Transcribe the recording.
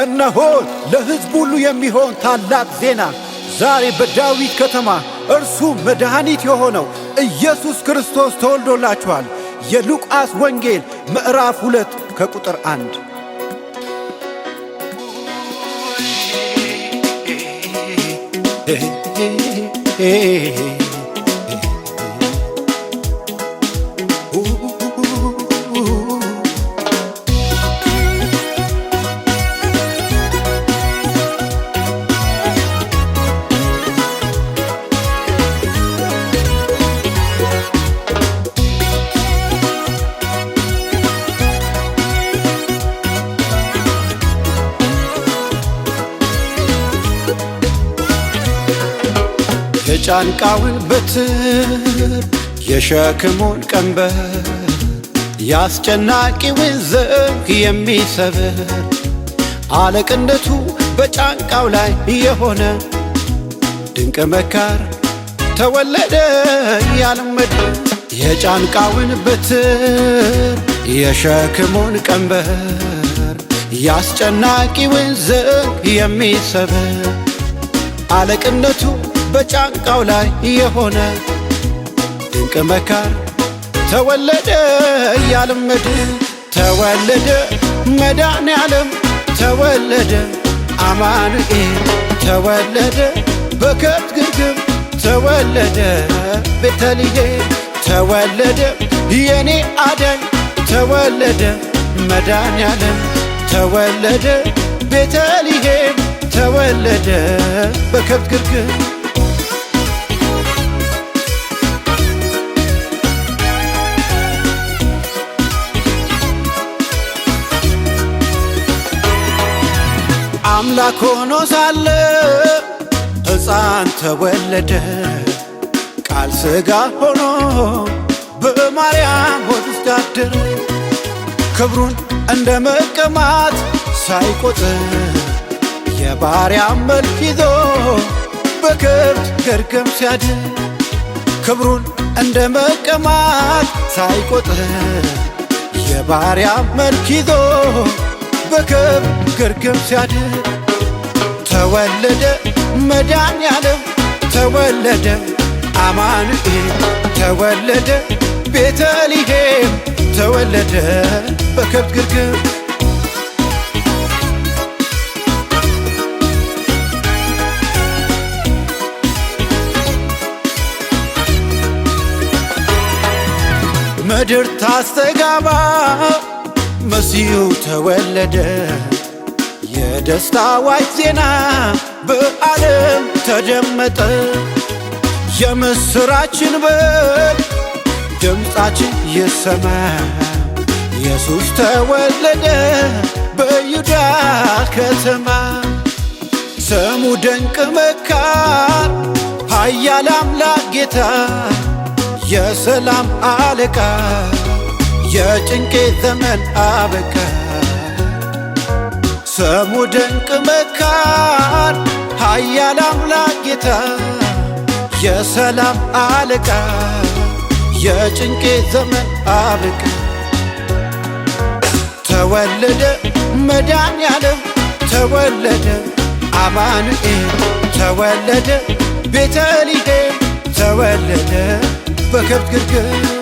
እነሆ ለሕዝብ ሁሉ የሚሆን ታላቅ ዜና ዛሬ በዳዊት ከተማ እርሱ መድኃኒት የሆነው ኢየሱስ ክርስቶስ ተወልዶላችኋል። የሉቃስ ወንጌል ምዕራፍ 2 ከቁጥር 1። የጫንቃውን በትር የሸክሙን ቀንበር ያስጨናቂውን ዘንግ የሚሰብር አለቅነቱ በጫንቃው ላይ የሆነ ድንቅ መካር ተወለደ ያልመድ የጫንቃውን በትር የሸክሙን ቀንበር ያስጨናቂውን ዘንግ የሚሰብር አለቅነቱ በጫንቃው ላይ የሆነ ድንቅ መካር ተወለደ ያልመድ ተወለደ መድኃኔዓለም ተወለደ አማኑኤል ተወለደ በከብት ግርግም ተወለደ ቤተልሔም ተወለደ የኔ አዳኝ ተወለደ መድኃኔዓለም ተወለደ ቤተልሔም ተወለደ በከብት ግርግም አምላክ ሆኖ ሳለ ሕፃን ተወለደ ቃል ሥጋ ሆኖ በማርያም ሆድ ውስጥ አደረ ክብሩን እንደ መቀማት ሳይቆጥር የባሪያን መልክ ይዞ በከብት ግርግም ሲያድር ክብሩን እንደ መቀማት ሳይቆጥር የባሪያን መልክ ይዞ በከብት ግርግም ሲያድር ተወለደ መድኃኔዓለም ተወለደ አማኑኤል ተወለደ ቤተልሔም ተወለደ በከብት ግርግም ምድር ታስተጋባ መሲሁ ተወለደ የደስታ ዋይ ዜና በዓለም ተደመጠ የምስራችን በል ድምፃችን ይሰማ ኢየሱስ ተወለደ በይሁዳ ከተማ ስሙ ድንቅ መካር ኃያል አምላክ ጌታ የሰላም አለቃ የጭንቄ ዘመን አበቃ ስሙ ድንቅ መካር ኃያል አምላክ ጌታ የሰላም አለቃ የጭንቄ ዘመን አበቃ ተወለደ መድኃኔዓለም ተወለደ አማኑኤል ተወለደ ቤተልሔም ተወለደ በከብት ግርግም